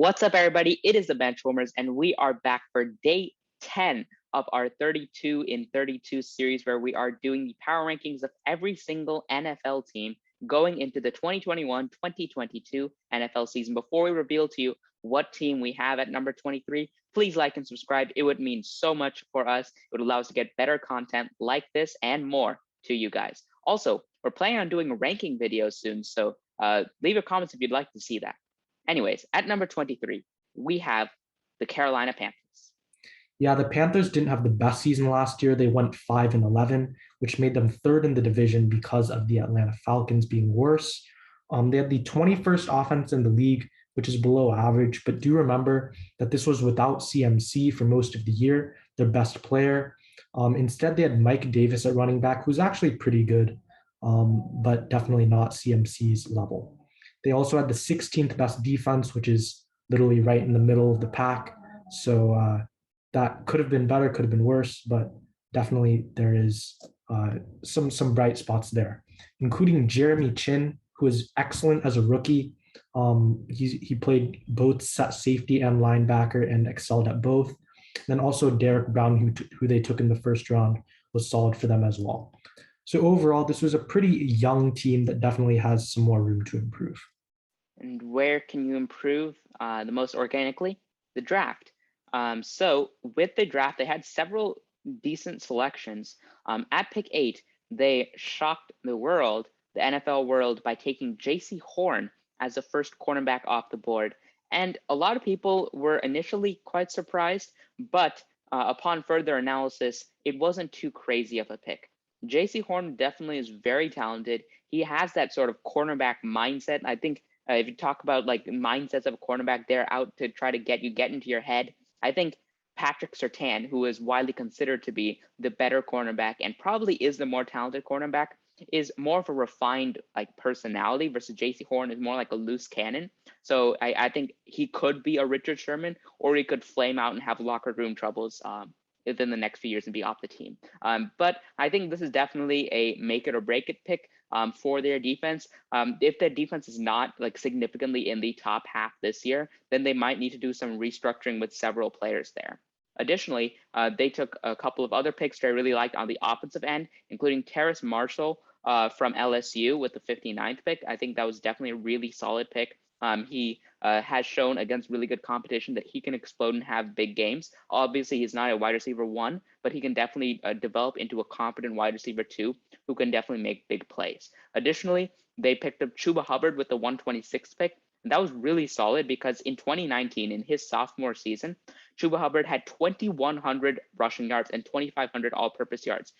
What's up, everybody? It is the Benchwarmers, and we are back for day 10 of our 32 in 32 series, where we are doing the power rankings of every single NFL team going into the 2021-2022 NFL season. Before we reveal to you what team we have at number 23, please like and subscribe. It would mean so much for us. It would allow us to get better content like this and more to you guys. Also, we're planning on doing ranking videos soon, so leave your comments if you'd like to see that. Anyways, at number 23, we have the Carolina Panthers. Yeah, the Panthers didn't have the best season last year. They went 5-11, which made them third in the division because of the Atlanta Falcons being worse. They had the 21st offense in the league, which is below average. But do remember that this was without CMC for most of the year, their best player. Instead, they had Mike Davis at running back, who's actually pretty good, but definitely not CMC's level. They also had the 16th best defense, which is literally right in the middle of the pack. So that could have been better, could have been worse, but definitely there is some bright spots there, including Jeremy Chin, who is excellent as a rookie. He played both safety and linebacker and excelled at both. Then also Derek Brown, who they took in the first round, was solid for them as well. So overall, this was a pretty young team that definitely has some more room to improve. And where can you improve the most organically? The draft. So with the draft, they had several decent selections. At pick 8, they shocked the world, the NFL world, by taking J.C. Horn as the first cornerback off the board. And a lot of people were initially quite surprised, but upon further analysis, it wasn't too crazy of a pick. J.C. Horn definitely is very talented. He has that sort of cornerback mindset. I think if you talk about like mindsets of a cornerback, they're out to try to get into your head. I think Patrick Surtain, who is widely considered to be the better cornerback and probably is the more talented cornerback, is more of a refined like personality versus J.C. Horn is more like a loose cannon. So I think he could be a Richard Sherman, or he could flame out and have locker room troubles within the next few years and be off the team. But I think this is definitely a make it or break it pick for their defense. If their defense is not like significantly in the top half this year, then they might need to do some restructuring with several players there. Additionally, they took a couple of other picks that I really liked on the offensive end, including Terrace Marshall from LSU with the 59th pick. I think that was definitely a really solid pick. He has shown against really good competition that he can explode and have big games. Obviously, he's not a wide receiver 1, but he can definitely develop into a competent wide receiver 2 who can definitely make big plays. Additionally, they picked up Chuba Hubbard with the 126th pick. And that was really solid because in 2019, in his sophomore season, Chuba Hubbard had 2,100 rushing yards and 2,500 all-purpose yards.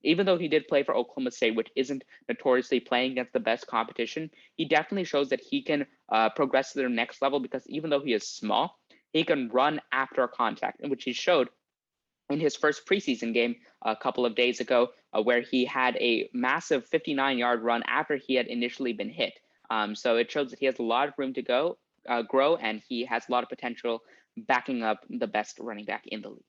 Even though he did play for Oklahoma State, which isn't notoriously playing against the best competition, he definitely shows that he can progress to the next level because even though he is small, he can run after contact, in which he showed in his first preseason game a couple of days ago, where he had a massive 59-yard run after he had initially been hit. So it shows that he has a lot of room to grow, and he has a lot of potential backing up the best running back in the league.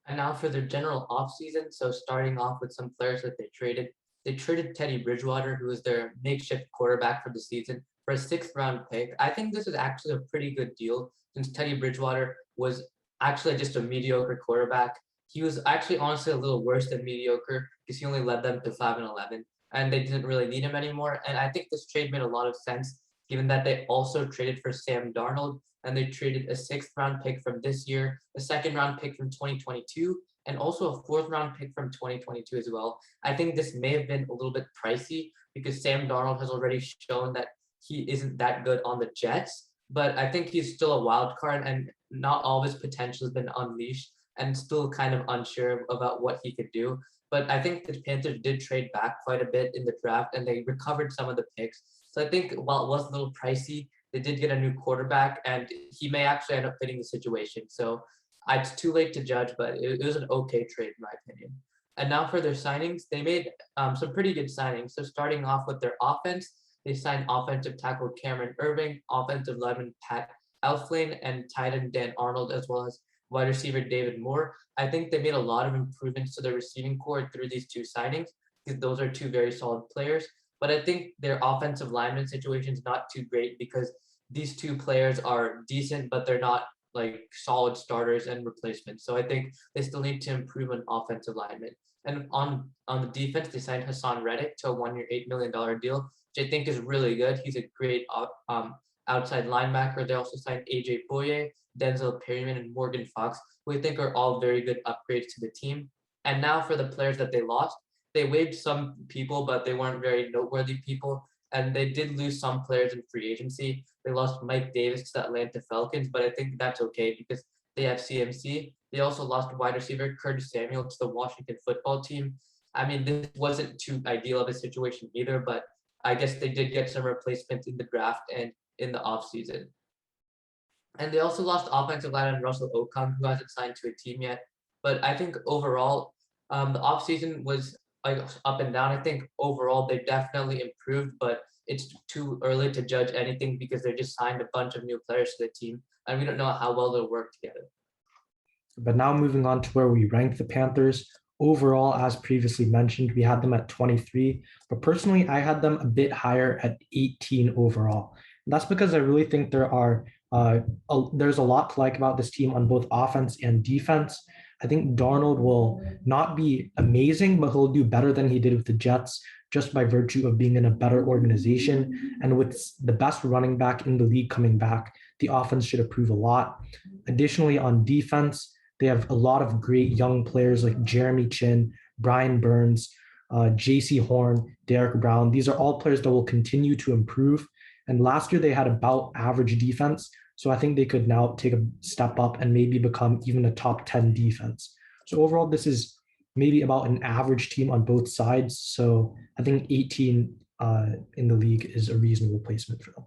And now for their general offseason, so starting off with some players that they traded. They traded Teddy Bridgewater, who was their makeshift quarterback for the season, for a 6th-round pick. I think this is actually a pretty good deal since Teddy Bridgewater was actually just a mediocre quarterback. He was actually honestly a little worse than mediocre because he only led them to 5-11, and they didn't really need him anymore. And I think this trade made a lot of sense, given that they also traded for Sam Darnold, and they traded a 6th-round pick from this year, a 2nd-round pick from 2022, and also a 4th-round pick from 2022 as well. I think this may have been a little bit pricey because Sam Darnold has already shown that he isn't that good on the Jets, but I think he's still a wild card, and not all of his potential has been unleashed, and still kind of unsure about what he could do. But I think the Panthers did trade back quite a bit in the draft, and they recovered some of the picks. So I think while it was a little pricey, they did get a new quarterback, and he may actually end up fitting the situation. So it's too late to judge, but it was an okay trade in my opinion. And now for their signings, they made some pretty good signings. So starting off with their offense, they signed offensive tackle Cameron Irving, offensive lineman Pat Elflein, and tight end Dan Arnold, as well as wide receiver David Moore. I think they made a lot of improvements to their receiving core through these 2 signings because those are 2 very solid players. But I think their offensive lineman situation is not too great because these two players are decent, but they're not like solid starters and replacements. So I think they still need to improve on offensive linemen. And on the defense, they signed Hassan Reddick to a 1-year, $8 million deal, which I think is really good. He's a great outside linebacker. They also signed AJ Boye, Denzel Perryman, and Morgan Fox, who I think are all very good upgrades to the team. And now for the players that they lost, they waived some people, but they weren't very noteworthy people. And they did lose some players in free agency. They lost Mike Davis to the Atlanta Falcons, but I think that's okay because they have CMC. They also lost wide receiver Curtis Samuel to the Washington football team. I mean, this wasn't too ideal of a situation either, but I guess they did get some replacements in the draft and in the offseason. And they also lost offensive lineman Russell Okung, who hasn't signed to a team yet. But I think overall, the offseason was like up and down. I think overall they definitely improved, but it's too early to judge anything because they just signed a bunch of new players to the team, and we don't know how well they'll work together. But now moving on to where we rank the Panthers. Overall, as previously mentioned, we had them at 23, but personally, I had them a bit higher at 18 overall. And that's because I really think there's a lot to like about this team on both offense and defense. I think Darnold will not be amazing, but he'll do better than he did with the Jets just by virtue of being in a better organization. And with the best running back in the league coming back, the offense should improve a lot. Additionally, on defense, they have a lot of great young players like Jeremy Chin, Brian Burns, J.C. Horn, Derek Brown. These are all players that will continue to improve. And last year, they had about average defense. So I think they could now take a step up and maybe become even a top 10 defense. So overall, this is maybe about an average team on both sides. So I think 18 in the league is a reasonable placement for them.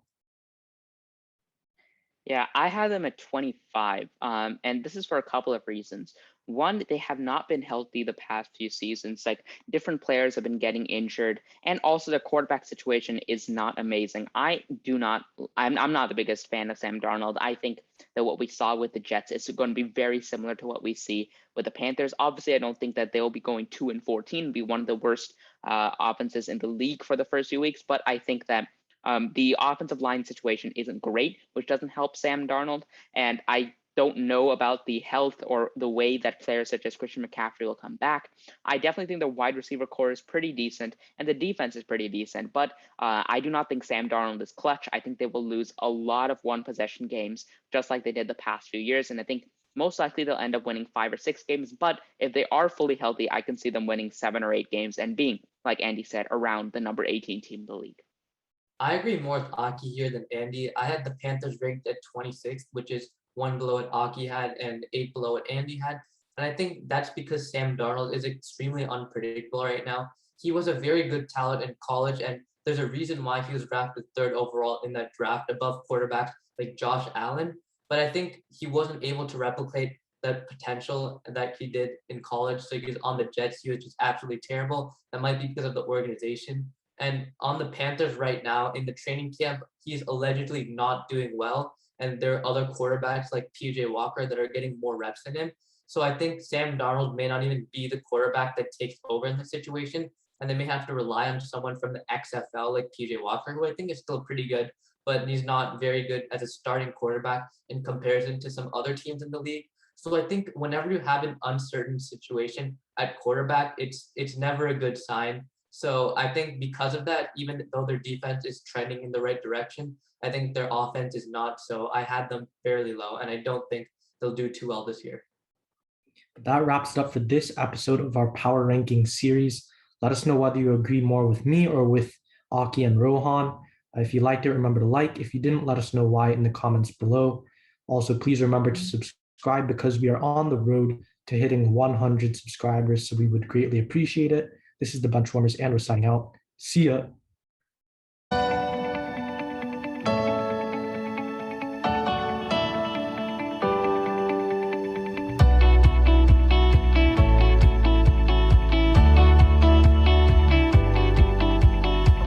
Yeah, I have them at 25, and this is for a couple of reasons. One, they have not been healthy the past few seasons. Like different players have been getting injured, and also the quarterback situation is not amazing. I'm not the biggest fan of Sam Darnold. I think that what we saw with the Jets is going to be very similar to what we see with the Panthers. Obviously, I don't think that they'll be going 2-14, be one of the worst offenses in the league for the first few weeks, but I think that the offensive line situation isn't great, which doesn't help Sam Darnold. And I don't know about the health or the way that players such as Christian McCaffrey will come back. I definitely think the wide receiver core is pretty decent and the defense is pretty decent, but I do not think Sam Darnold is clutch. I think they will lose a lot of one possession games, just like they did the past few years. And I think most likely they'll end up winning 5 or 6 games. But if they are fully healthy, I can see them winning 7 or 8 games and being, like Andy said, around the number 18 team in the league. I agree more with Aki here than Andy. I had the Panthers ranked at 26th, which is 1 below what Aki had and 8 below what Andy had. And I think that's because Sam Darnold is extremely unpredictable right now. He was a very good talent in college, and there's a reason why he was drafted 3rd overall in that draft above quarterbacks like Josh Allen. But I think he wasn't able to replicate that potential that he did in college. So he was on the Jets. He was just absolutely terrible. That might be because of the organization. And on the Panthers right now in the training camp, he's allegedly not doing well. And there are other quarterbacks like PJ Walker that are getting more reps than him. So I think Sam Darnold may not even be the quarterback that takes over in the situation. And they may have to rely on someone from the XFL like PJ Walker, who I think is still pretty good, but he's not very good as a starting quarterback in comparison to some other teams in the league. So I think whenever you have an uncertain situation at quarterback, it's never a good sign. So I think because of that, even though their defense is trending in the right direction, I think their offense is not. So I had them fairly low, and I don't think they'll do too well this year. That wraps it up for this episode of our Power Ranking series. Let us know whether you agree more with me or with Aki and Rohan. If you liked it, remember to like. If you didn't, let us know why in the comments below. Also, please remember to subscribe because we are on the road to hitting 100 subscribers, so we would greatly appreciate it. This is the Benchwarmers, and we're signing out. See ya.